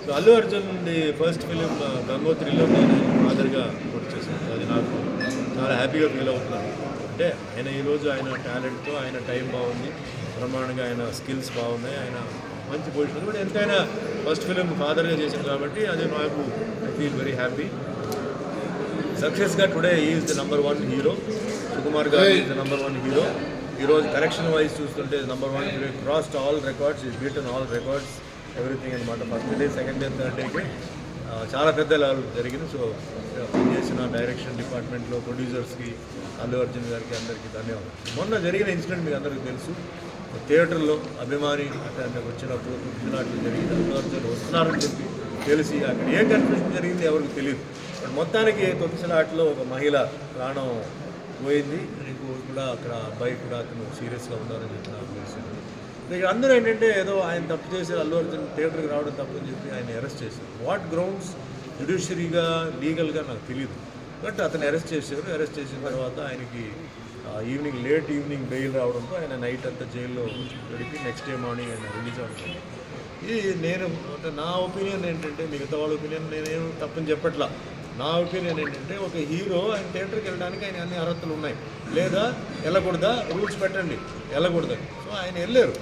So Allu Arjun first film గంగోత్రిలో నేను ఫాదర్గా వర్క్ చేశాను. అది నాకు చాలా హ్యాపీగా ఫీల్ అవుతున్నాను. అంటే ఆయన ఈరోజు ఆయన టాలెంట్తో ఆయన టైం బాగుంది, బ్రహ్మాండంగా ఆయన స్కిల్స్ బాగున్నాయి, ఆయన మంచి పొజిషన్. బట్ ఎంతైనా ఫస్ట్ ఫిలిం ఫాదర్గా చేశాను కాబట్టి అది నాకు ఐ ఫీల్ వెరీ హ్యాపీ. సక్సెస్గా today is the number 1 hero. Sukumar గారు ఈజ్ ద నంబర్ 1 హీరో. ఈరోజు కలెక్షన్ వైజ్ చూస్తుంటే number 1 hero. Crossed all records, is beaten all records, everything అనమాట. First day, second day, third డేకి చాలా పెద్ద లెవెల్ జరిగింది. So చేసిన డైరెక్షన్ డిపార్ట్మెంట్లో ప్రొడ్యూసర్స్కి, అల్లు అర్జున్ గారికి అందరికీ ధన్యవాదాలు. మొన్న జరిగిన ఇన్సిడెంట్ మీకు అందరికీ తెలుసు. థియేటర్లో అభిమాని అక్కడ వచ్చినప్పుడు తొమ్మిదినాట్లు జరిగింది. అల్లు అర్జున్ వస్తున్నారని చెప్పి తెలిసి అక్కడ ఏం కన్ఫ్యూజన్ జరిగింది ఎవరికి తెలియదు. బట్ మొత్తానికి తొమ్మిదినాట్లో ఒక మహిళ ప్రాణం పోయింది. నీకు కూడా అక్కడ అబ్బాయి కూడా అతను సీరియస్గా ఉన్నారని చెప్పి నాకు తెలిసింది. ఇక్కడ అందరూ ఏంటంటే ఏదో ఆయన తప్పు చేశారు, అల్లు అర్జున్ థియేటర్కి రావడం తప్పు అని చెప్పి ఆయన అరెస్ట్ చేశారు. వాట్ గ్రౌండ్స్ జ్యుడిషియరీగా లీగల్గా నాకు తెలియదు. బట్ అతను అరెస్ట్ చేశారు. అరెస్ట్ చేసిన తర్వాత ఆయనకి లేట్ ఈవినింగ్ బెయిల్ రావడంతో ఆయన నైట్ అంతా జైల్లో గడిపి నెక్స్ట్ డే మార్నింగ్ ఆయన రిలీజ్ అవుతుంది. ఇది నేను అంటే నా ఒపీనియన్ ఏంటంటే, మిగతా వాళ్ళ ఒపీనియన్ నేనేం తప్పని చెప్పట్లా. నా ఒపీనియన్ ఏంటంటే, ఒక హీరో ఆయన థియేటర్కి వెళ్ళడానికి ఆయన అన్ని అర్హతలు ఉన్నాయి. లేదా వెళ్ళకూడదా, రూల్స్ పెట్టండి, వెళ్ళకూడదని. సో ఆయన వెళ్ళారు.